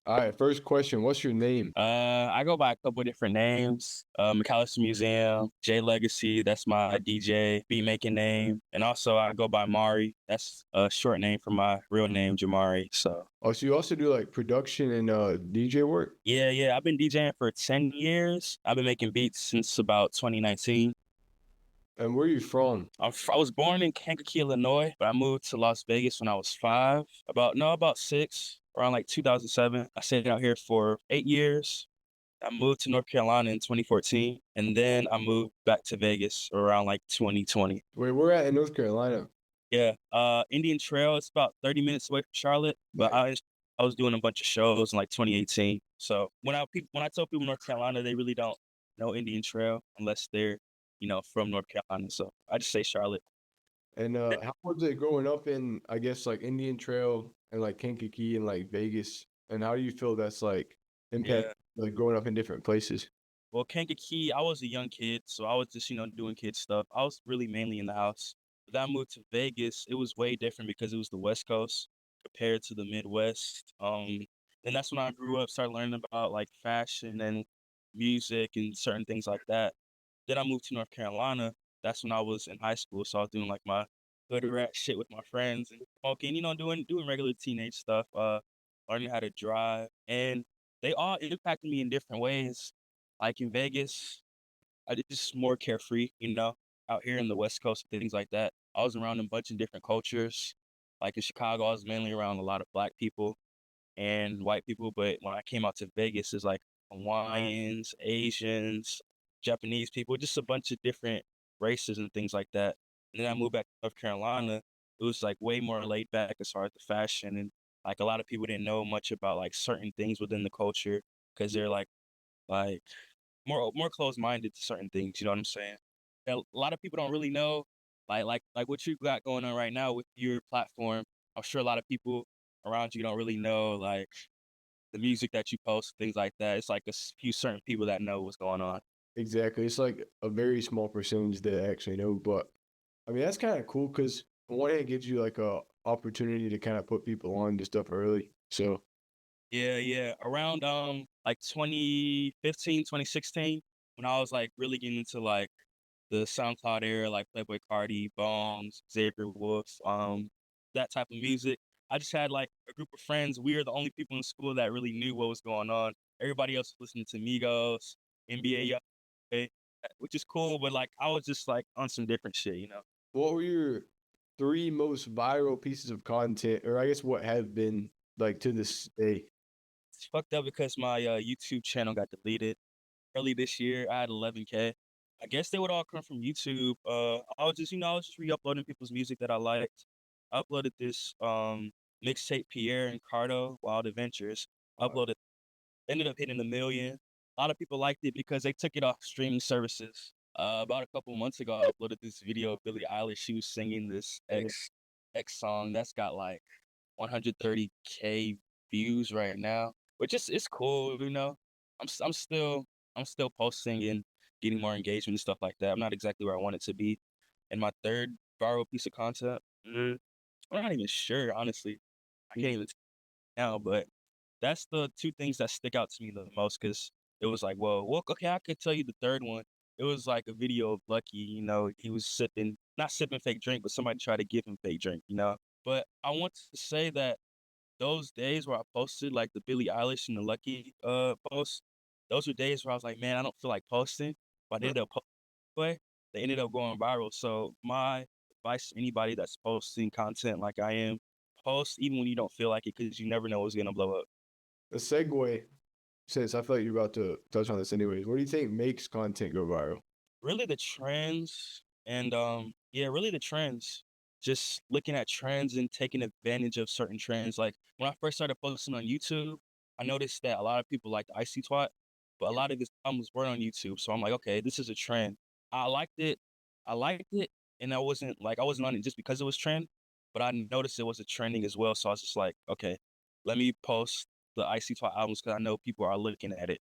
All right, first question. What's your name? I go by a couple different names. McAllister Museum, JLegacy, that's my DJ beat making name. And also I go by Mari. That's a short name for my real name, Jamari. So Oh, so you also do like production and DJ work? yeah. I've been DJing for 10 years. I've been making beats since about 2019. And where are you from? I was born in Kankakee, Illinois, but I moved to Las Vegas when I was 5. About 6, around like 2007. I stayed out here for 8 years. I moved to North Carolina in 2014, and then I moved back to Vegas around like 2020. Wait, we're at in North Carolina. Yeah, Indian Trail. It's about 30 minutes away from Charlotte, but Nice. I was doing a bunch of shows in like 2018. So when I tell people North Carolina, they really don't know Indian Trail unless they're from North Carolina. So I just say Charlotte. And how was it growing up in, I guess, like Indian Trail and like Kankakee and like Vegas? And how do you feel that's like impact Yeah. like growing up in different places? Well, Kankakee, I was a young kid, so I was just doing kid stuff. I was really mainly in the house. But then I moved to Vegas. It was way different because it was the West Coast compared to the Midwest. And that's when I grew up, started learning about like fashion and music and certain things like that. Then I moved to North Carolina. That's when I was in high school, so I was doing like my hood rat shit with my friends and smoking, doing regular teenage stuff. Learning how to drive, and they all impacted me in different ways. Like in Vegas, I did just more carefree, out here in the West Coast, things like that. I was around a bunch of different cultures. Like in Chicago, I was mainly around a lot of black people and white people. But when I came out to Vegas, it's like Hawaiians, Asians, Japanese people, just a bunch of different races and things like that. And then I moved back to North Carolina. It was like way more laid back as far as the fashion, and like a lot of people didn't know much about like certain things within the culture because they're like more closed minded to certain things. You know what I'm saying? And a lot of people don't really know, like what you got going on right now with your platform. I'm sure a lot of people around you don't really know like the music that you post, things like that. It's like few certain people that know what's going on. Exactly. It's like a very small percentage that actually know, but I mean that's kind of cool because on one hand it gives you like a opportunity to kind of put people on to stuff early. So Yeah. Around like 2015, 2016, when I was like really getting into like the SoundCloud era, like Playboy Cardi, Bones, Xavier Wolf, that type of music. I just had like a group of friends. We were the only people in school that really knew what was going on. Everybody else was listening to Migos, NBA, which is cool, but like I was just like on some different shit. what were your three most viral pieces of content, or I guess what have been like to this day? It's fucked up because my YouTube channel got deleted early this year. I had 11K. I guess they would all come from YouTube. I was just re-uploading people's music that I liked. I uploaded this mixtape Pierre and Cardo Wild Adventures. Uploaded, ended up hitting 1 million. A lot of people liked it because they took it off streaming services. About a couple months ago, I uploaded this video of Billie Eilish. She was singing this X song that's got like 130K views right now, which is it's cool. I'm still posting and getting more engagement and stuff like that. I'm not exactly where I want it to be. And my third viral piece of content, I'm not even sure, honestly. I can't even now, but that's the two things that stick out to me the most because it was like, well, okay, I could tell you the third one. It was like a video of Lucky, he was not sipping fake drink, but somebody tried to give him fake drink. But I want to say that those days where I posted like the Billie Eilish and the Lucky post, those were days where I was like, man, I don't feel like posting, but I ended up posting. They ended up going viral. So my advice to anybody that's posting content like I am, post even when you don't feel like it because you never know what's gonna blow up. A segue, since I feel like you're about to touch on this anyways. What do you think makes content go viral? Really the trends and really the trends. Just looking at trends and taking advantage of certain trends. Like when I first started posting on YouTube, I noticed that a lot of people liked Icy Twat, but a lot of his albums were on YouTube. So I'm like, okay, this is a trend. I liked it. I liked it, and I wasn't on it just because it was trend, but I noticed it was a trending as well. So I was just like, okay, let me post the Icy Twat albums because I know people are looking at it.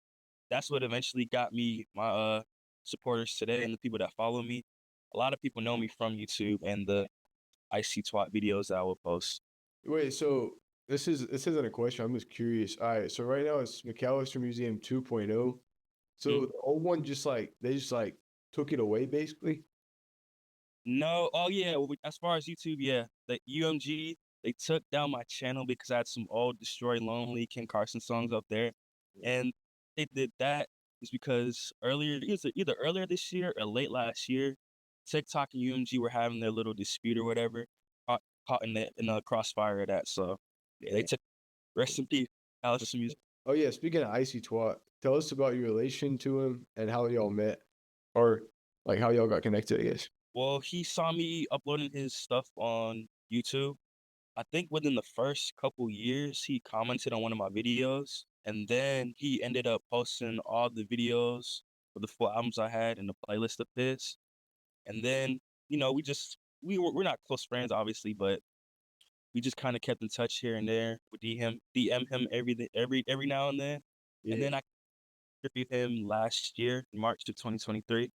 That's what eventually got me my supporters today and the people that follow me. A lot of people know me from YouTube and the IC Twat videos that I will post. Wait, so this isn't a question. I'm just curious. All right, so right now it's McAllister Museum 2.0. Mhm. So the old one just like they just like took it away basically. No, oh yeah, as far as YouTube, yeah, the UMG, they took down my channel because I had some old Destroy Lonely Ken Carson songs up there, and they did that is because either earlier this year or late last year, TikTok and UMG were having their little dispute or whatever, caught in the crossfire of that. So yeah, they Yeah. took rest in peace, Alice Music. Oh yeah, speaking of Icy Twat, tell us about your relation to him and how y'all met, or like how y'all got connected. I guess. Well, he saw me uploading his stuff on YouTube. I think within the first couple years, he commented on one of my videos, and then he ended up posting all the videos for the full albums I had in the playlist of his. And then, we're not close friends, obviously, but we just kind of kept in touch here and there. We DM him every now and then. And Yeah. then I interviewed him last year, in March of 2023.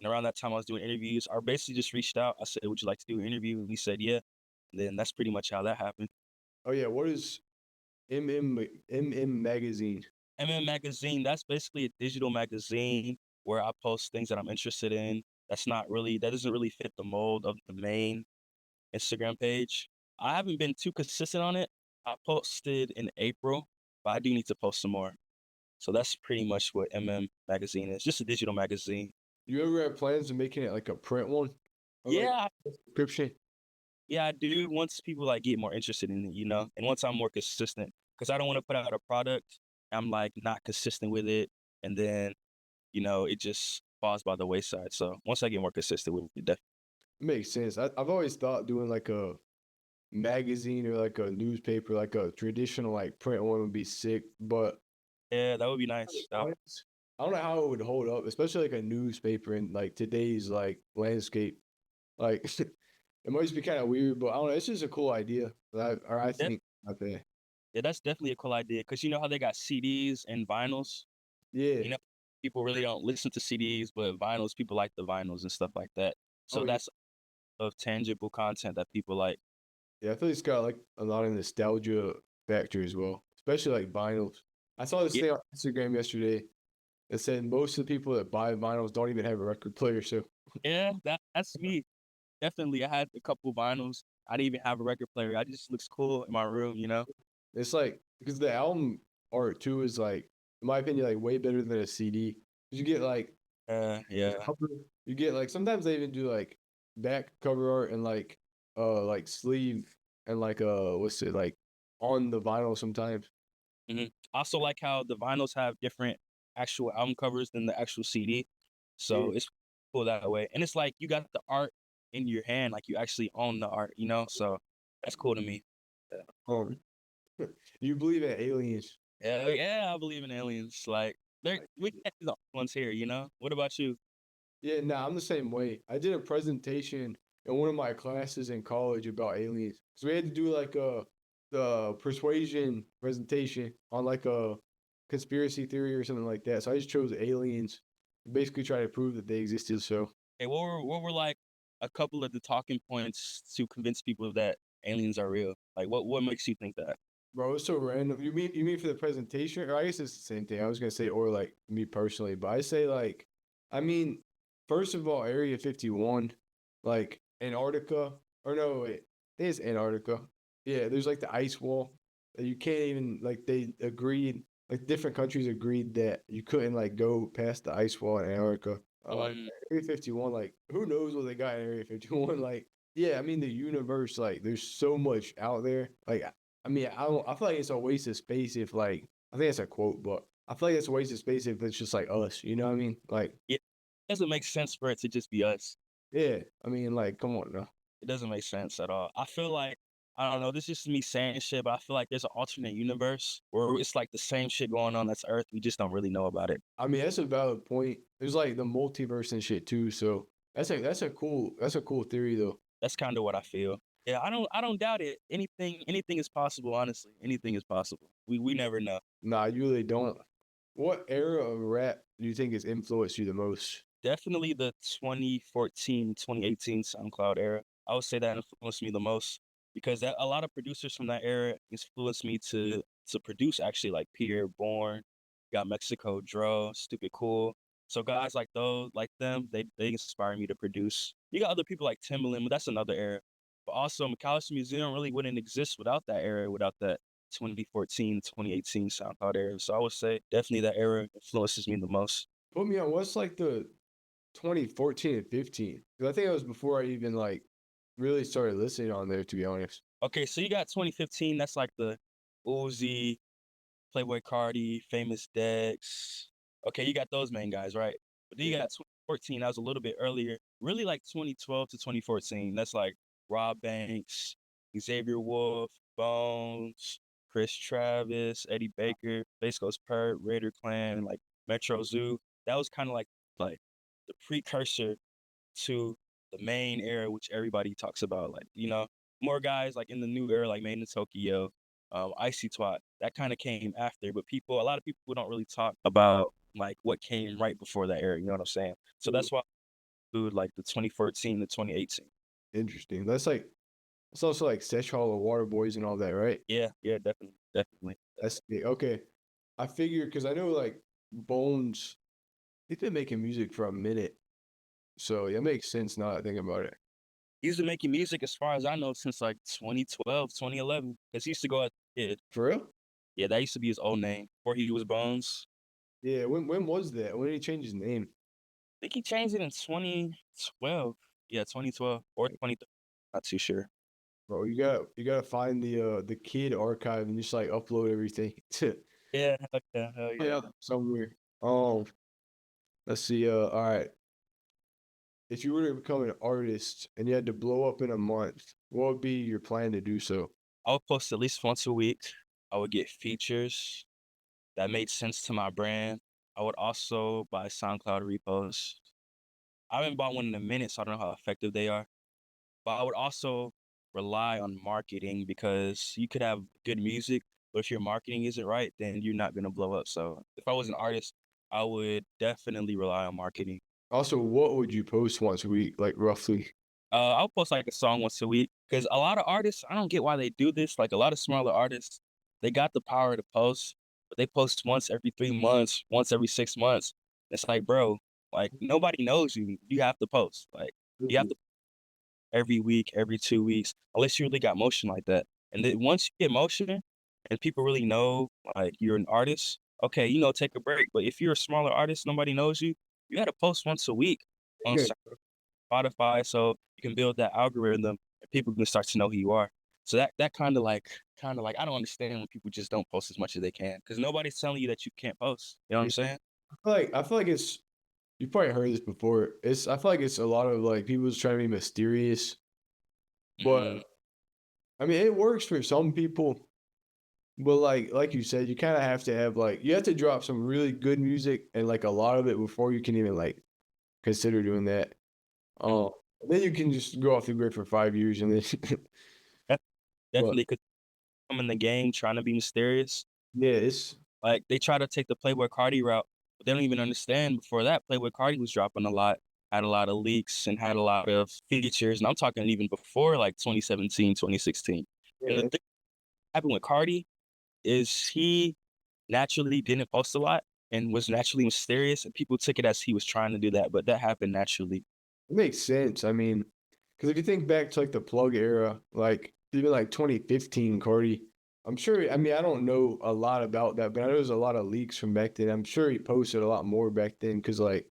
And around that time, I was doing interviews. I basically just reached out. I said, "Would you like to do an interview?" And he said, "Yeah." And then that's pretty much how that happened. Oh yeah. What is MM magazine? Magazine, that's basically a digital magazine where I post things that I'm interested in. That doesn't really fit the mold of the main Instagram page. I haven't been too consistent on it. I posted in April, but I do need to post some more. So that's pretty much what Magazine is. Just a digital magazine. You ever have plans of making it like a print one, or like Yeah, subscription? yeah, I do. Once people like get more interested in it, and once I'm more consistent, because I don't want to put out a product, I'm like not consistent with it, and then it just falls by the wayside. So once I get more consistent with it, It makes sense. I've always thought doing like a magazine or like a newspaper, like a traditional like print one would be sick, but yeah, that would be to be nice. honest, I don't know how it would hold up, especially like a newspaper in like today's like landscape. Like it might just be kind of weird, but I don't know. It's just a cool idea. I Yeah, think out there. yeah, that's definitely a cool idea because you know how they got CDs and vinyls. Yeah. You know, people really don't listen to CDs, but vinyls, people like the vinyls and stuff like that. Oh So yeah. that's of tangible content that people like. Yeah. I feel it's got like a lot of nostalgia factor as well, especially like vinyls. I saw this Yeah, thing on Instagram yesterday that said most of the people that buy vinyls don't even have a record player. So yeah, that's me. Definitely, I had a couple vinyls. I didn't even have a record player. I just looks cool in my room. it's like because the album art too is like, in my opinion, like way better than a CD. 'Cause you get like the Yeah. cover, you get like sometimes they even do like back cover art and like sleeve and like what's it like on the vinyl sometimes. Also, like how the vinyls have different actual album covers than the actual CD. Yeah. So it's cool that way. And it's like you got the art in your hand, like you actually own the art. So that's cool to me. Yeah. Um, you believe in aliens? Yeah, yeah, I believe in aliens. Like we can't be the only ones here. What about you? Yeah, nah, I'm the same way. I did a presentation in one of my classes in college about aliens. So we had to do like the persuasion presentation on like a conspiracy theory or something like that. So I just chose aliens, basically try to prove that they existed. So, Hey, what were like a couple of the talking points to convince people that aliens are real? Like what makes you think that? bro, it's so random. You mean for the presentation, or I guess it's the same thing. I was gonna say, or like me personally, but I say like, I mean, first of all, Area 51, like Antarctica, or no, wait, I think it's Antarctica. Yeah, there's like the ice wall that you can't even like. They agreed, like different countries agreed that you couldn't like go past the ice wall in Antarctica. Mm, Area 51, like who knows what they got in Area 51? Like, yeah, I mean the universe, like there's so much out there. Like I mean, I don't. I feel like it's a waste of space if like I think that's a quote, but I feel like it's a waste of space if it's just like us. You know what I mean? Like, yeah, it doesn't make sense for it to just be us. yeah. I mean, like, come on now. It doesn't make sense at all. I feel like I don't know. This is just me saying shit, but I feel like there's an alternate universe where it's like the same shit going on that's Earth. We just don't really know about it. I mean, that's a valid point. There's like the multiverse and shit too. So that's a cool theory though. That's kind of what I feel. Yeah, I don't doubt it. Anything is possible. Honestly, anything is possible. We never know. Nah, you really don't. What era of rap do you think has influenced you the most? Definitely the 2014, 2018 SoundCloud era. I would say that influenced me the most. because a lot of producers from that era influenced me to produce actually like Pierre Bourne, got Mexico Dro, Stupid Cool. So guys like those, like them, they inspire me to produce. You got other people like Timbaland, but that's another era. But also McAllister Museum really wouldn't exist without that era, without that 2014, 2018 SoundCloud era. So I would say definitely that era influences me the most. Put me on what's like the 2014 and 15? Because I think it was before I even like really started listening on there, to be honest. Okay, so you got 2015, that's like the Uzi, Playboy Cardi, Famous Dex. Okay, you got those main guys, right? But then you Yeah. got 2014, that was a little bit earlier. Really like 2012 to 2014. That's like Rob Banks, Xavier Wolf, Bones, Chris Travis, Eddie Baker, Face Ghost Pert, Raider Clan, like Metro Zoo. That was kind of like the precursor to the main era, which everybody talks about. Like, more guys like in the new era, like Made in Tokyo, Icy Twat, that kind of came after. But a lot of people don't really talk about like what came right before that era. You know what I'm saying? So Ooh, that's why I include like the 2014 to 2018. interesting. That's like it's also like Sesh Hall, Water Boys, and all that, right? Yeah, yeah, definitely, definitely. That's okay. I figure because I know like Bones, they've been making music for a minute, so it makes sense now that I think about it. He's been making music as far as I know since like 2012, 2011, because he used to go as a kid. For real? Yeah, that used to be his old name before he was Bones. Yeah. When was that? When did he change his name? Think he changed it in 2012. Yeah, 2012 or 2013. Not too sure. Bro, you gotta find the kid archive and just like upload everything to Yeah, hell yeah, hell yeah. yeah somewhere. Let's see. All right. If you were to become an artist and you had to blow up in a month, what would be your plan to do so? I would post at least once a week. I would get features that made sense to my brand. I would also buy SoundCloud reposts. I haven't bought one in a minute, so I don't know how effective they are. But I would also rely on marketing because you could have good music, but if your marketing isn't right, then you're not gonna blow up. So if I was an artist, I would definitely rely on marketing. Also, what would you post once a week, like roughly? I'll post like a song once a week because a lot of artists, I don't get why they do this. Like a lot of smaller artists, they got the power to post, but they post once every 3 months, once every 6 months. It's like, bro, like nobody knows you. You have to post. Like you have Mhm. to every week, every 2 weeks, unless you really got motion like that. And then once you get motion and people really know like you're an artist, okay, take a break. But if you're a smaller artist, nobody knows you, you gotta post once a week on Yeah, Spotify so you can build that algorithm and people can start to know who you are. So that kind of like I don't understand when people just don't post as much as they can because nobody's telling you that you can't post. You know what I'm yeah. saying? I feel like it's you've probably heard this before. I feel like it's a lot of like people just trying to be mysterious, Mm, but I mean it works for some people. But like you said, you kind of have to have like you have to drop some really good music and like a lot of it before you can even like consider doing that. mm. Um, then you can just go off the grid for 5 years and then. Def- But Definitely could come in the game trying to be mysterious. yeah, it's Like they try to take the Playboy Cardi route, but they don't even understand before that Playboy Cardi was dropping a lot, had a lot of leaks and had a lot of features. And I'm talking even before like 2017, 2016. And the yeah, thing that happened with Cardi is he naturally didn't post a lot and was naturally mysterious, and people took it as he was trying to do that, but that happened naturally. it makes sense. I mean, because if you think back to like the plug era, like even like 2015, Cardi, I'm sure. I mean, I don't know a lot about that, but I know there's a lot of leaks from back then. I'm sure he posted a lot more back then because like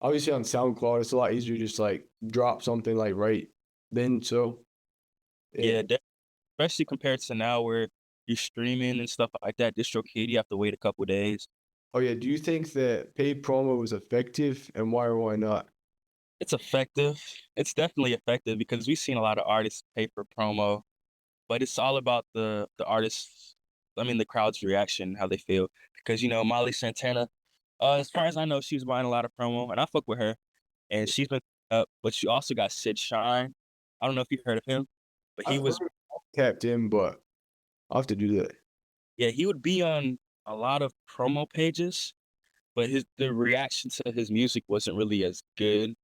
obviously on SoundCloud, it's a lot easier to just like drop something like right then. So yeah. Yeah, especially compared to now where you're streaming and stuff like that. DistroKid, you have to wait a couple days. Oh yeah. Do you think that paid promo was effective, and why or why not? It's effective. It's definitely effective because we've seen a lot of artists pay for promo, but it's all about the artists. I mean, the crowd's reaction, how they feel. Because Molly Santana, as far as I know, she's buying a lot of promo, and I fuck with her, and she's been up. But you also got Sid Shine. I don't know if you heard of him, but he I've was heard tapped in, but I'll have to do that. yeah, he would be on a lot of promo pages, but the reaction to his music wasn't really as good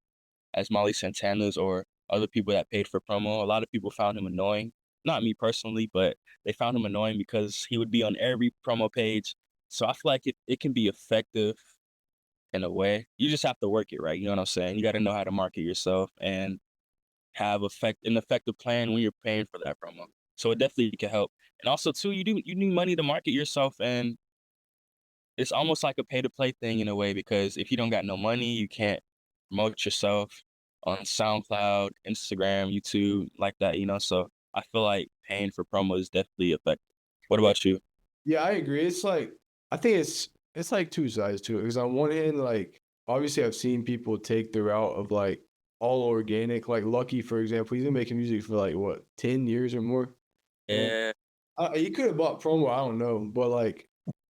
as Molly Santana's or other people that paid for promo. A lot of people found him annoying. not me personally, but they found him annoying because he would be on every promo page. So I feel like it can be effective in a way. You just have to work it right. You know what I'm saying? You got to know how to market yourself and have an effective plan when you're paying for that promo. So it definitely can help. And also too, you need money to market yourself, and it's almost like a pay to play thing in a way because if you don't got no money, you can't promote yourself on SoundCloud, Instagram, YouTube, like that, you know. So I feel like paying for promo is definitely effective. What Yeah, about you? yeah, I agree. It's like I think it's like two sides to it. Because on one hand, like obviously I've seen people take the route of like all organic. Like Lucky, for example, he's been making music for like what 10 years or more, and Yeah, he could have bought promo. I don't know, but like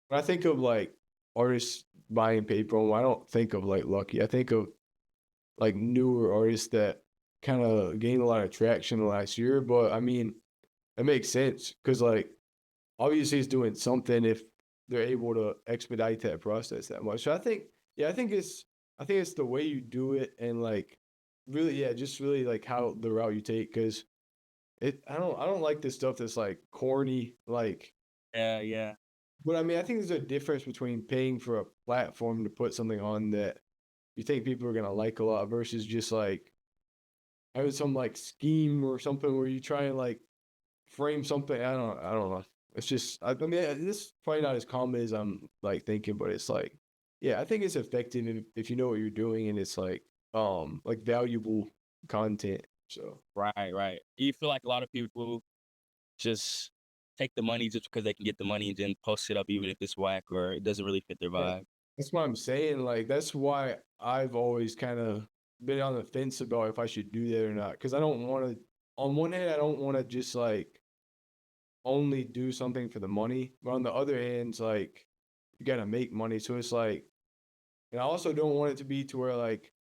when I think of like artists buying paid promo, I don't think of like Lucky. I think of like newer artists that kind of gained a lot of traction last year. But I mean, it makes sense because like obviously he's doing something if they're able to expedite that process that much. So I think, yeah, I think it's the way you do it and like really, yeah, just really like how the route you take because I don't like this stuff that's like corny, like. yeah. But I mean, I think there's a difference between paying for a platform to put something on that you think people are gonna like a lot versus just like having some like scheme or something where you try and like frame something. I don't know. It's just I mean this is probably not as common as I'm like thinking, but it's like yeah, I think it's effective if you know what you're doing and it's like valuable content. So Right. You feel like a lot of people just take the money just because they can get the money and then post it up even if it's whack or it doesn't really fit their yeah, vibe. that's what I'm saying. Like that's why I've always kind of been on the fence about if I should do that or not. Because I don't want to. On one hand, I don't want to just like only do something for the money, but on the other hand, it's like you gotta make money. So it's like, and I also don't want it to be to where like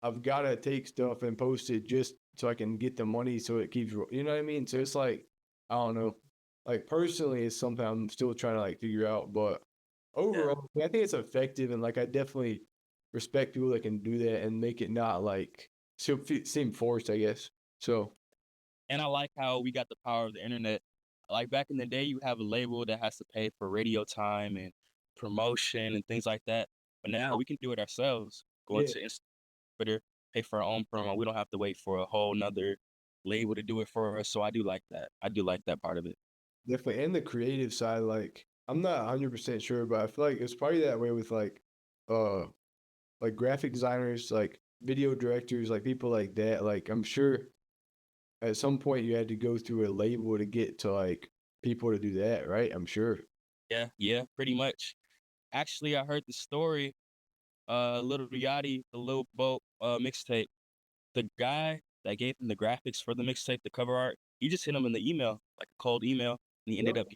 I've gotta take stuff and post it just so I can get the money, so it keeps. You know what I mean? So it's like I don't know. Like personally, it's something I'm still trying to like figure out, but Yeah. overall, I think it's effective, and like I definitely respect people that can do that and make it not like seem forced, I guess. So And I like how we got the power of the internet. Like back in the day, you have a label that has to pay for radio time and promotion and things like that. But now we can do it ourselves. Go yeah, into Twitter, pay for our own promo. We don't have to wait for a whole nother label to do it for us. So I do like that. I do like that part of it. definitely. And the creative side, like I'm not 100% sure, but I feel like it's probably that way with uh like graphic designers, like video directors, like people like that. Like I'm sure at some point you had to go through a label to get to like people to do that, right? I'm sure. Yeah, pretty much. Actually, I heard the story. Little Yachty, the Lil Boat mixtape. The guy that gave him the graphics for the mixtape, the cover art, he just hit him in the email, like a cold email, and he ended up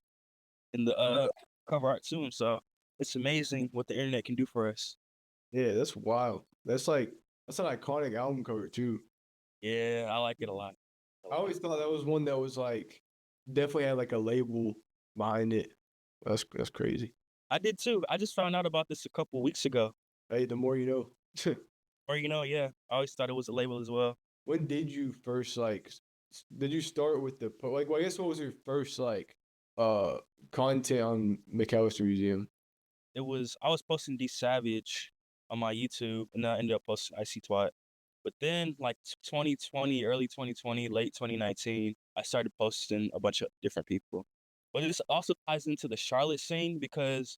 in the cover art soon. So it's amazing what the internet can do for us. Yeah, that's wild. That's like that's an iconic album cover too. Yeah, I like it a lot. A I lot. always thought that was one that was like definitely had like a label behind it. That's crazy. I did too. I just found out about this a couple weeks ago. Hey, the more you know. Or yeah, I always thought it was a label as well. When did you first like did you start with like well, I guess what was your first like uh content on McAllister Museum? I was posting D Savage on my YouTube, and then I ended up posting Icy Twat. But then, like 2020, early 2020, late 2019, I started posting a bunch of different people. But this also ties into the Charlotte scene because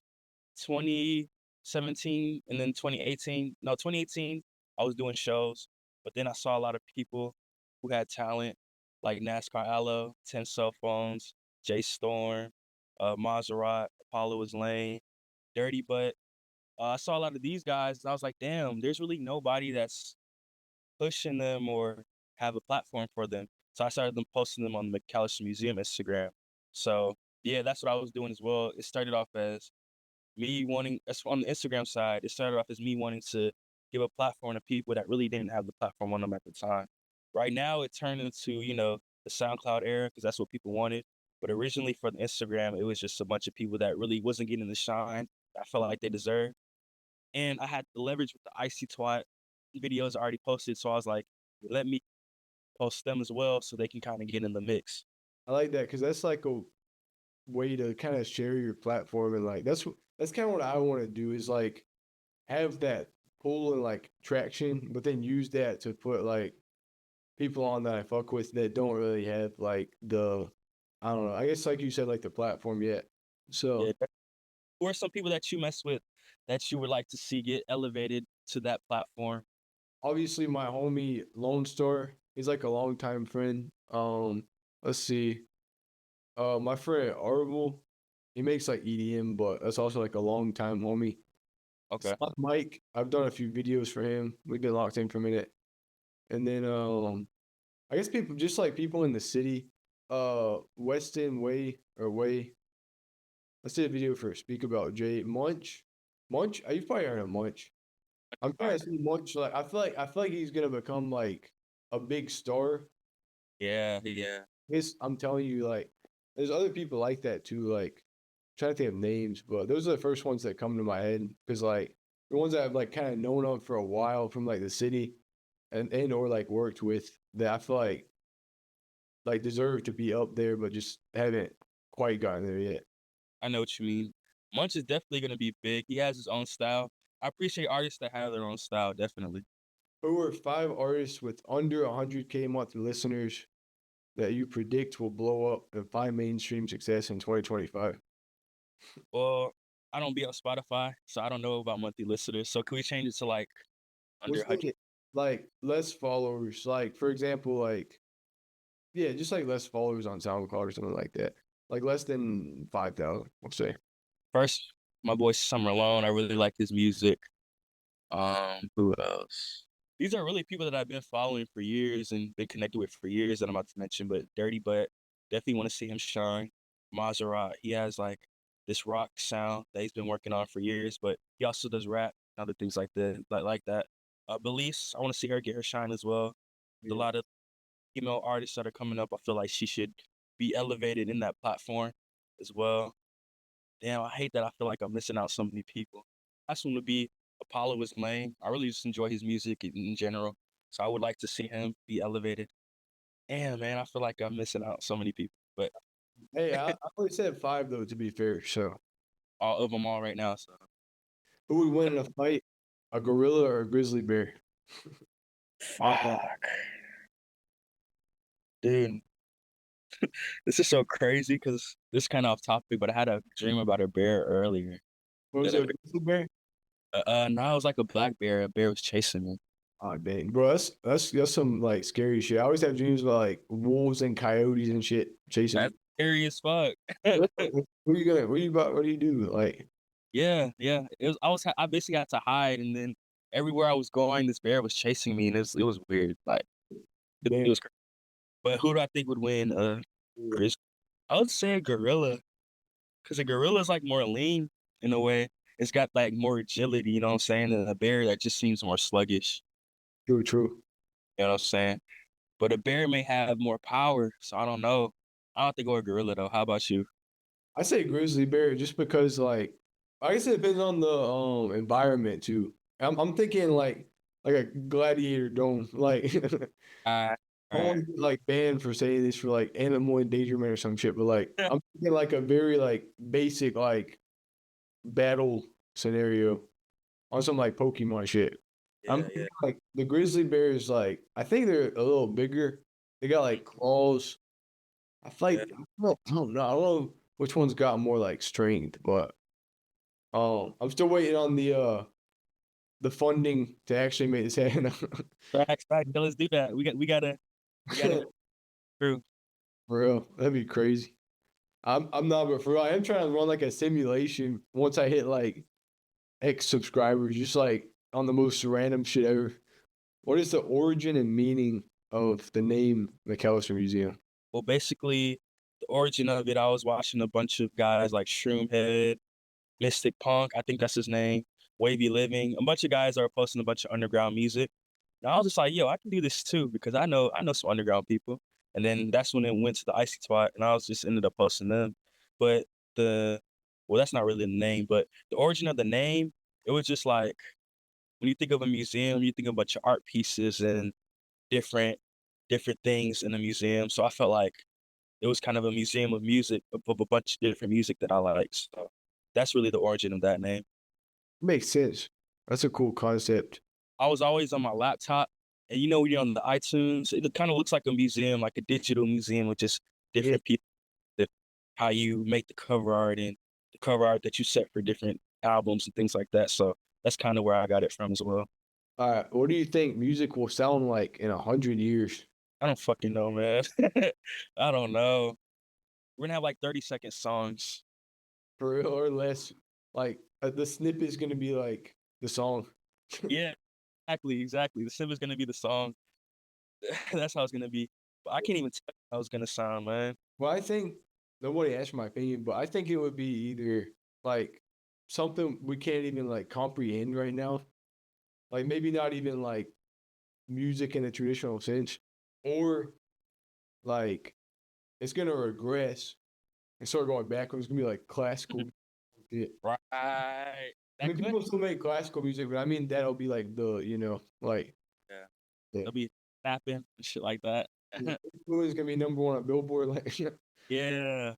2017 and then 2018, no, 2018, I was doing shows, but then I saw a lot of people who had talent like NASCAR Allo, 10 Cell Phones, Jay Storm, Maserat, Apollo is Lane, Dirty Butt. I saw a lot of these guys, and I was like, damn, there's really nobody that's pushing them or have a platform for them. So I started them posting them on the McAllister Museum Instagram. So yeah, that's what I was doing as well. It started off as me wanting, as on the Instagram side, it started off as me wanting to give a platform to people that really didn't have the platform on them at the time. Right now, it turned into, the SoundCloud era because that's what people wanted. But originally for the Instagram, it was just a bunch of people that really wasn't getting the shine I felt like they deserved. And I had the leverage with the Icy Twat videos already posted. So I was like, let me post them as well so they can kind of get in the mix. I like that because that's like a way to kind of share your platform and like that's kind of what I want to do is like have that pull and like traction, but then use that to put like people on that I fuck with that don't really have like the I don't know. I guess like you said, like the platform yet. Yeah. So Who are some people that you mess with that you would like to see get elevated to that platform? obviously my homie Lone Star, he's like a longtime friend. Let's see. My friend Arvel, he makes like EDM, but that's also like a long time homie. Okay. Slot Mike, I've done a few videos for him. We've been locked in for a minute. And then I guess people just like people in the city, Weston Way or Way. Let's do a video for Speak About Jay Munch. Munch, you've probably heard of Munch. I'm trying to see Munch like I feel like he's gonna become like a big star. Yeah, yeah. I'm telling you, like, there's other people like that too. Like, I'm trying to think of names, but those are the first ones that come to my head because like the ones that I've like kind of known of for a while from like the city and or like worked with that I feel like deserve to be up there, but just haven't quite gotten there yet. I know what you mean. Munch is definitely gonna be big. He has his own style. I appreciate artists that have their own style, definitely. Who are 5 artists with under 100K monthly listeners that you predict will blow up and find mainstream success in 2025? Well, I don't be on Spotify, so I don't know about monthly listeners. So can we change it to like under What's 100? like less followers? Like for example, like yeah, just like less followers on SoundCloud or something like that. Like less than 5,000, we'll say. First, my boy Summer Alone. I really like his music. Who else? These are really people that I've been following for years and been connected with for years that I'm about to mention, but Dirty Butt, definitely want to see him shine. Maserat, he has like this rock sound that he's been working on for years, but he also does rap and other things like that, like that. Belize, I want to see her get her shine as well. There's a Yeah. lot of female artists that are coming up. I feel like she should be elevated in that platform as well. Damn, I hate that I feel like I'm missing out so many people. I just want to be Apollo is lame. I really just enjoy his music in general. So I would like to see him be elevated. Damn, man, I feel like I'm missing out so many people. But Hey, I only said five though, to be fair. So all of them all right now. So who would win in a fight? A gorilla or a grizzly bear? fuck, dude, this is so crazy because this is kind of off topic. But I had a dream about a bear earlier. What was That it, a grizzly bear? no, it was like a black bear. A bear was chasing me. Oh dang, bro, that's some like scary shit. I always have dreams about like wolves and coyotes and shit chasing me. That's scary as fuck. What do you do? Like, Yeah, yeah. It was I basically had to hide, and then everywhere I was going, this bear was chasing me, and it was weird. Like it damn. was, but who do I think would win? Grizz. I would say a gorilla, because a gorilla is like more lean in a way. It's got like more agility, you know what I'm saying, than a bear that just seems more sluggish. True, true. You know what I'm saying? But a bear may have more power, so I don't know. I don't think go a gorilla though. How about you? I say grizzly bear just because like I guess it depends on the environment too. I'm thinking like a gladiator dome. Like Uh, I don't uh, want to get like banned for saying this for like animal endangerment or some shit, but like I'm thinking like a very like basic like battle scenario on some like Pokemon shit. I'm yeah, thinking yeah, like the grizzly bears like I think they're a little bigger. They got like claws. I feel yeah. like I don't know. I don't know which one's got more like strength, but I'm still waiting on the funding to actually make this happen. Facts, facts. Yeah, let's do that. We gotta go through. For real, that'd be crazy. I'm not, but for real, I am trying to run like a simulation once I hit like X subscribers, just like on the most random shit ever. What is the origin and meaning of the name McAllister Museum? Well, basically, the origin of it, I was watching a bunch of guys like Shroomhead, Mystic Punk, I think that's his name, Wavy Living. A bunch of guys are posting a bunch of underground music. And I was just like, yo, I can do this too because I know some underground people. And then that's when it went to the icy spot, and I was just ended up posting them. But the well, that's not really the name, but the origin of the name, it was just like when you think of a museum, you think of a bunch of art pieces and different different things in the museum. So I felt like it was kind of a museum of music of a bunch of different music that I like. So that's really the origin of that name. Makes sense. That's a cool concept. I was always on my laptop, and when you're on the iTunes, it kind of looks like a museum, like a digital museum with just Yeah. different people, how you make the cover art and the cover art that you set for different albums and things like that. So that's kind of where I got it from as well. What do you think music will sound like in 100 years? I don't fucking know, man. I don't know. We're gonna have like 30-second songs. For real or less? Like the snip is gonna be like the song. Yeah, exactly. The sim is gonna be the song. That's how it's gonna be. But I can't even tell how it's gonna sound, man. Well, I think nobody asked my opinion, but I think it would be either like something we can't even like comprehend right now, like maybe not even like music in the traditional sense, or like it's gonna regress and start going backwards. It's gonna be like classical. Yeah. Right. I That mean, could. people still make classical music, but I mean that'll be like like Yeah. yeah, They'll be snapping and shit like that. yeah. It's gonna be number one on Billboard. Like, Yeah.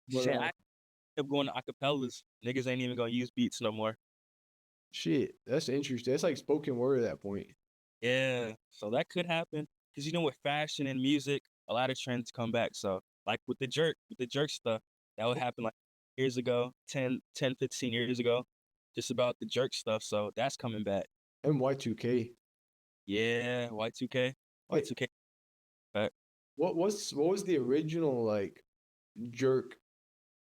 but Shit, I kept going to acapellas. Niggas ain't even gonna use beats no more. shit, that's interesting. That's like spoken word at that point. Yeah. So that could happen. Cause with fashion and music, a lot of trends come back. So like with the jerk stuff, that would happen like years ago, 15 years ago, just about the jerk stuff. So that's coming back. And Y2K. Yeah, Y2K. Like, Y2K back. what was the original like jerk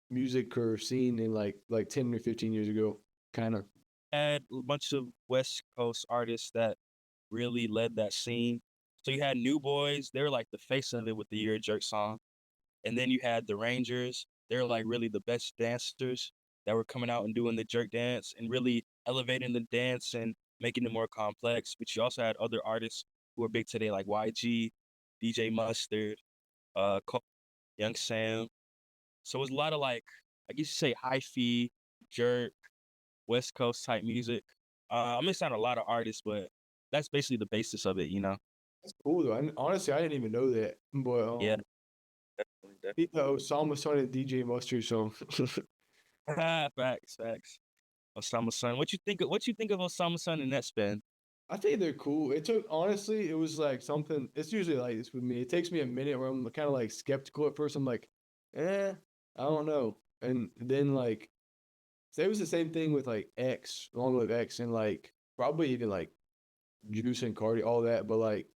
music or scene in like 10 or 15 years ago? Kind of. Had a bunch of West Coast artists that really led that scene. So you had New Boys, they were like the face of it with the Year Jerk song. And then you had the Rangers, they're like really the best dancers that were coming out and doing the jerk dance and really elevating the dance and making it more complex. But you also had other artists who are big today, like YG, DJ Mustard, Cole, Young Sam. So it was a lot of like, I guess you say hyphy, jerk, West Coast type music. I'm missing out on a lot of artists, but that's basically the basis of it. That's cool though. Honestly, I didn't even know that. But Yeah, definitely, he definitely. Osama started DJ Mustard, so Facts, facts. Osama Sun. What you think of Osama Sun and that spin? I think they're cool. It took honestly, it was like something. It's usually like this with me. It takes me a minute where I'm kind of like skeptical at first. I'm like, I don't know, and then like, so it was the same thing with like X, Long Live X, and like probably even like Juice and Cardi, all that. But like,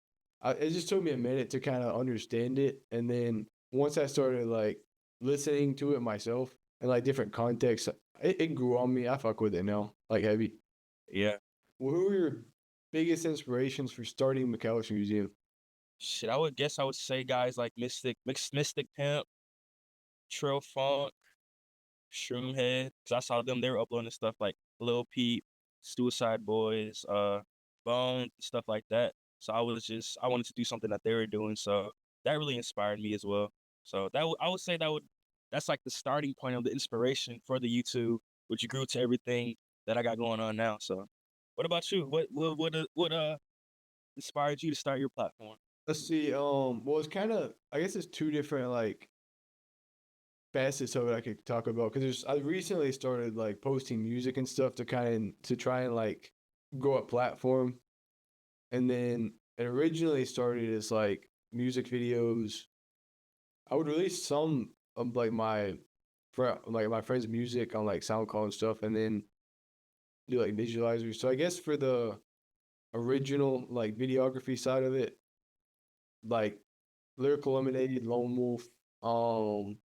it just took me a minute to kind of understand it, and then once I started like listening to it myself and like different contexts, it grew on me. I fuck with it now, like heavy. Yeah. Well, who were your biggest inspirations for starting McAllister Museum? Shit, I would say guys like Mystic Pimp, Trill Funk, Shroomhead, because I saw them, they were uploading stuff like Lil Peep, Suicide Boys, Bone, stuff like that. So I wanted to do something that they were doing. So that really inspired me as well. So I would say that's like the starting point of the inspiration for the YouTube, which grew to everything that I got going on now. So what about you? What inspired you to start your platform? Let's see. Well, it's kind of. I guess it's two different like facets of it I could talk about because I recently started like posting music and stuff to try and like grow a platform, and then it originally started as like music videos. I would release some of like my friends' music on like SoundCloud and stuff, and then do like visualizers. So I guess for the original like videography side of it, like Lyrical Lemonade, Lone Wolf, um,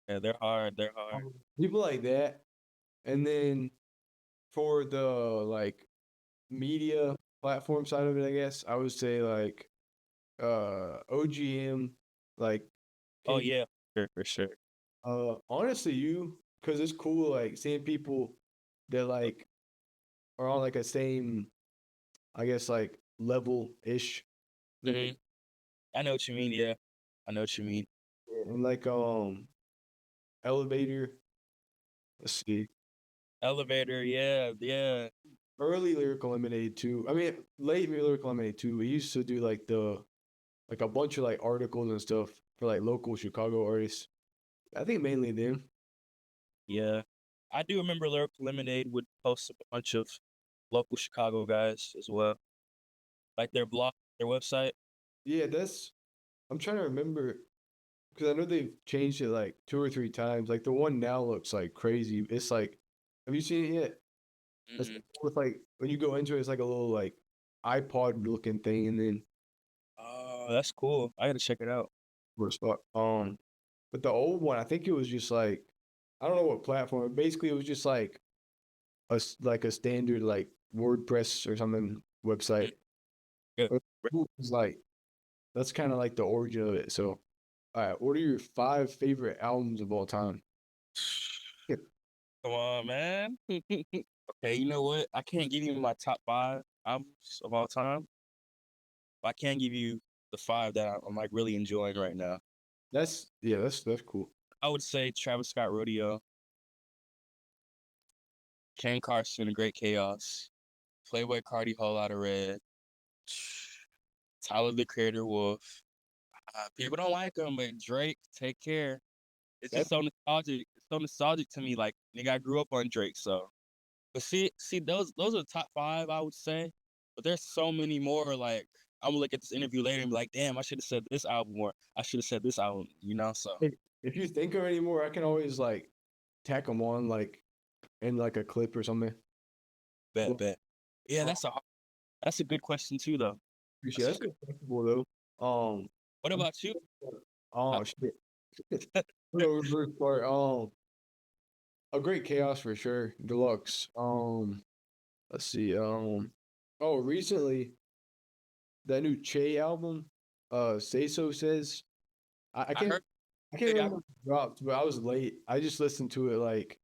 Yeah, they're hard. They're hard. people like that. And then for the like media platform side of it, I guess I would say like OGM, like Oh King. yeah, for sure. Honestly, because it's cool like seeing people that like are on like a same, I guess like level ish. Hmm. I know what you mean. Yeah, I know what you mean. And like Elevator. Let's see. Elevator. Yeah, yeah. Early Lyrical Lemonade too. I mean, late Lyrical Lemonade too. We used to do like a bunch of like articles and stuff. for like local Chicago artists. I think mainly them. Yeah. I do remember Lyrical Lemonade would post a bunch of local Chicago guys as well. Like their blog, their website. Yeah, I'm trying to remember because I know they've changed it like two or three times. Like the one now looks like crazy. It's like, have you seen it yet? It's Mm-mm. with like when you go into it, it's like a little like iPod looking thing, and then Oh, that's cool. I gotta check it out. spot. But the old one, I think it was just like I don't know what platform. But basically, it was just like like a standard like WordPress or something Mm, website. good. It was like that's kind of like the origin of it. So, all right, what are your five favorite albums of all time? Yeah, Come on, man. Okay, you know what? I can't give you my top five albums of all time, but I can give you the five that I'm like really enjoying right now. that's cool. I would say Travis Scott Rodeo, Ken Carson, The Great Chaos, Playboy Cardi, Whole Lotta Red, Tyler the Creator Wolf. People don't like him, but Drake, Take Care. It's That just so nostalgic. It's so nostalgic to me. Like nigga, I grew up on Drake, so. But see, those are the top five, I would say. But there's so many more. Like I'm gonna look at this interview later and be like, damn, I should have said this album or I should have said this album. You know, so if you think of any more, I can always like tack them on like in like a clip or something. Well, bet. Yeah, uh, that's a good question too, though. appreciate That's a that's good. good flexible though. What I'm- about you? Uh, oh shit. No reverse part. A great chaos for sure. Deluxe. Let's see. Oh, recently that new Che album, Say So Says. I I can't heard I can't big. remember when it dropped, but I was late. I just listened to it like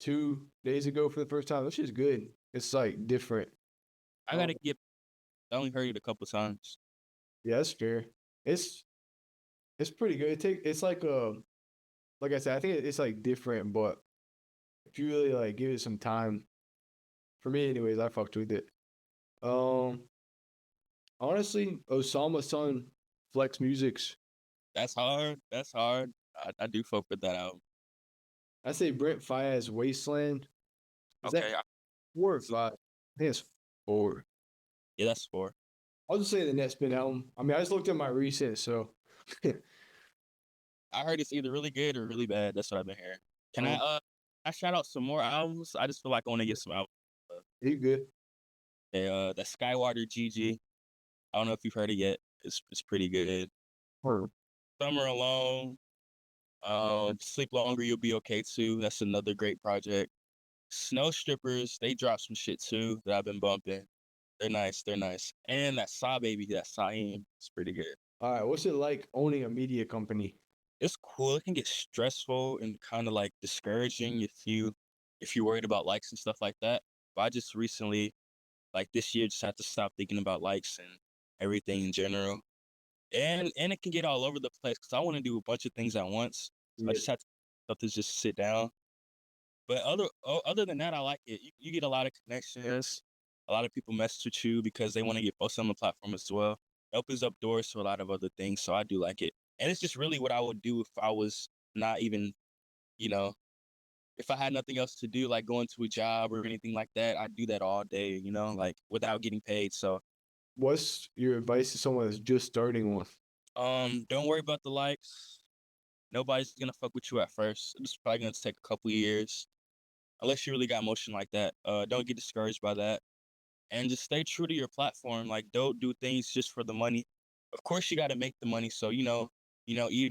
2 days ago for the first time. This is good. It's like different. I Um, gotta get. I only heard it a couple times. yeah, that's fair. It's it's pretty good. It's like I said, I think it's like different, but if you really like give it some time, for me anyways, I fucked with it. Um, honestly, Osama Son Flex Music's. That's hard. That's hard. I do fuck with that album. I say Brent Faiyaz Wasteland. Is that Okay, 4 or 5? I think it's 4. yeah, that's four. I'll just say the Netspin album. I mean, I just looked at my recent, so I heard it's either really good or really bad. That's what I've been hearing. Can um, I shout out some more albums? I just feel like I want to get some albums. he good. The Skywater GG. I don't know if you've heard it yet. It's pretty good. Word. Summer Alone. Sleep Longer, You'll Be Okay Too. That's another great project. Snow Strippers, they dropped some shit too that I've been bumping. They're nice. They're nice. And that Saw Baby, that Saeem, it's pretty good. All right, what's it like owning a media company? It's cool. It can get stressful and kind of like discouraging if you're worried about likes and stuff like that. But I just recently, like this year, just had to stop thinking about likes and everything in general. And it can get all over the place because I want to do a bunch of things at once. So I Yeah, just have to just sit down. But other than that, I like it. You get a lot of connections. A lot of people message with you because they want to get posted on the platform as well. It opens up doors to a lot of other things. So I do like it. And it's just really what I would do if I was not even, you know, if I had nothing else to do, like going to a job or anything like that, I'd do that all day, like without getting paid. So, what's your advice to someone that's just starting one? don't worry about the likes. Nobody's gonna fuck with you at first. It's probably gonna take a couple years, unless you really got motion like that. Don't get discouraged by that, and just stay true to your platform. Like, don't do things just for the money. Of course, you got to make the money, so eat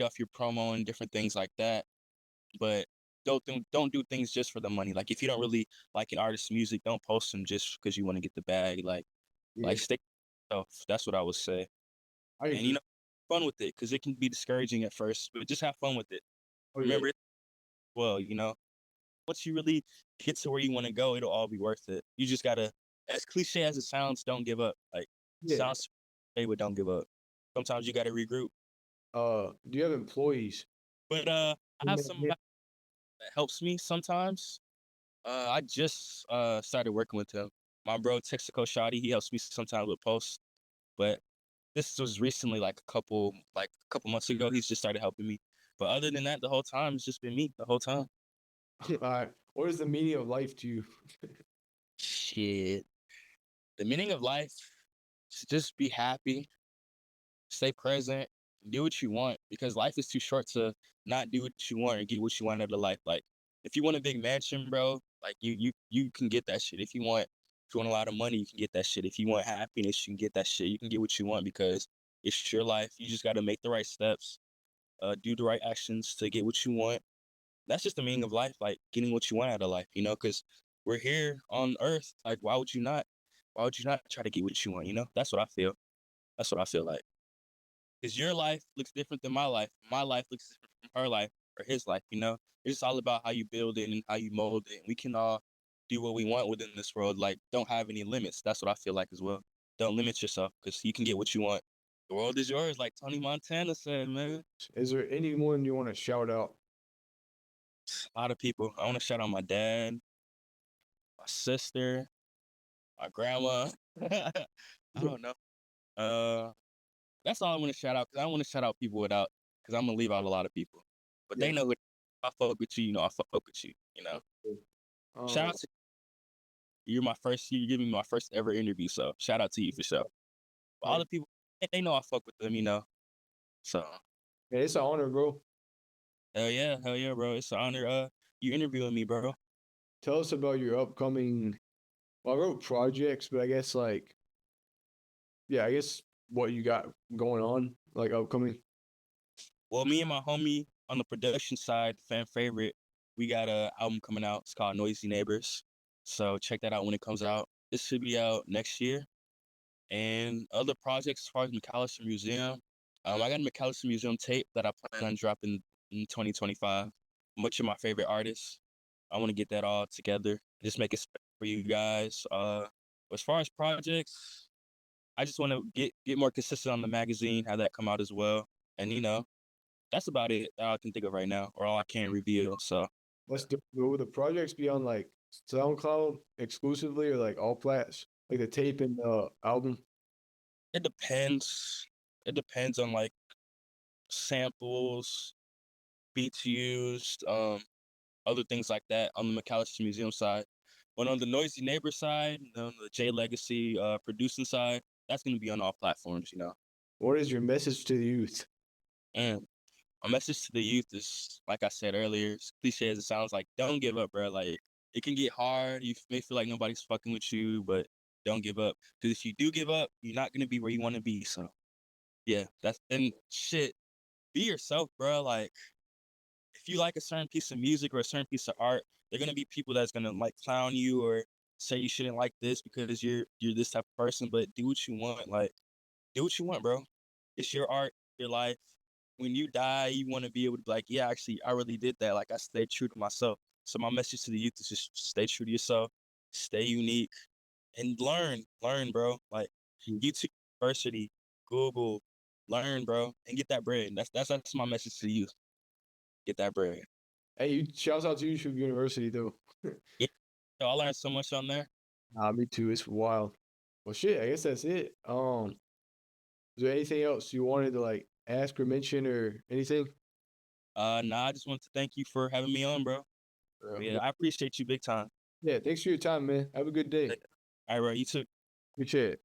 off your promo and different things like that. But don't do things just for the money. Like, if you don't really like an artist's music, don't post them just because you want to get the bag. Yeah, Stay. So that's what I would say. I And agree. fun with it because it can be discouraging at first, but just have fun with it. Oh yeah, Remember, well, once you really get to where you want to go, it'll all be worth it. You just gotta, as cliche as it sounds, don't give up. Like yeah. sounds, but don't give up. Sometimes you gotta regroup. Do you have employees? But I have somebody that helps me sometimes. I just started working with him. My bro Texaco Shotty, he helps me sometimes with posts. But this was recently, like a couple months ago. He's just started helping me. But other than that, the whole time it's just been me the whole time. All right. What is the meaning of life to you? Shit. The meaning of life is just be happy, stay present, do what you want because life is too short to not do what you want and get what you want out of life. Like if you want a big mansion, bro, like you can get that shit. If you want a lot of money, you can get that shit. If you want happiness, you can get that shit. You can get what you want because it's your life. You just got to make the right steps, do the right actions to get what you want. That's just the meaning of life, like getting what you want out of life, because we're here on earth. Like, why would you not try to get what you want? That's what I feel. That's what I feel like. Because your life looks different than my life. My life looks different from her life or his life. It's just all about how you build it and how you mold it. We can all do what we want within this world. Like, don't have any limits. That's what I feel like as well. Don't limit yourself because you can get what you want. The world is yours, like Tony Montana said, man. Is there anyone you want to shout out? A lot of people. I want to shout out my dad, my sister, my grandma. I don't know. Uh, that's all I want to shout out because I don't want to shout out people because I'm gonna leave out a lot of people. But Yeah. they know if I fuck with you, I fuck with you. Shout Um, out to you're my first. You giving me my first ever interview, so shout out to you for sure. But all like, the people, they know I fuck with them. So man, it's an honor, bro. hell yeah, bro. It's an honor. You interviewing me, bro. Tell us about your upcoming. Well, I wrote projects, but I guess I guess what you got going on, like upcoming. Well, me and my homie on the production side, fan favorite, we got a album coming out. It's called Noisy Neighbors. So check that out when it comes out. It should be out next year. And other projects as far as McAllister Museum. I got a McAllister Museum tape that I plan on dropping in 2025. Much of my favorite artists. I want to get that all together. Just make it special for you guys. As far as projects, I just want to get more consistent on the magazine, have that come out as well. And that's about it that I can think of right now, or all I can reveal. So Let's do. Will the projects be on like SoundCloud exclusively or like all plats, like the tape and the album? it depends. It depends on like samples, beats used, other things like that on the McAllister Museum side. But on the Noisy Neighbor side, on the JLegacy producing side, that's gonna be on all platforms. What is your message to the youth? And my message to the youth is, like I said earlier, as cliche as it sounds, like don't give up, bro. Like it can get hard. You may feel like nobody's fucking with you, but don't give up. Because if you do give up, you're not gonna be where you want to be. So yeah, that's and shit. Be yourself, bro. Like if you like a certain piece of music or a certain piece of art, they're gonna be people that's gonna like clown you or say you shouldn't like this because you're this type of person. But do what you want. Like do what you want, bro. It's your art, your life. When you die, you want to be able to be like, yeah, actually, I really did that. Like I stayed true to myself. So my message to the youth is just stay true to yourself, stay unique, and learn, bro. Like YouTube University, Google, learn, bro, and get that bread. That's my message to the youth. Get that bread. Hey, you shouts out to YouTube University though. Yeah, I learned so much on there. Me too. It's wild. Well, shit. I guess that's it. Is there anything else you wanted to like ask or mention or anything? Nah, I just want to thank you for having me on, bro. Yeah, I appreciate you big time. Yeah. Thanks for your time, man. Have a good day. All right, bro. You too. Appreciate it.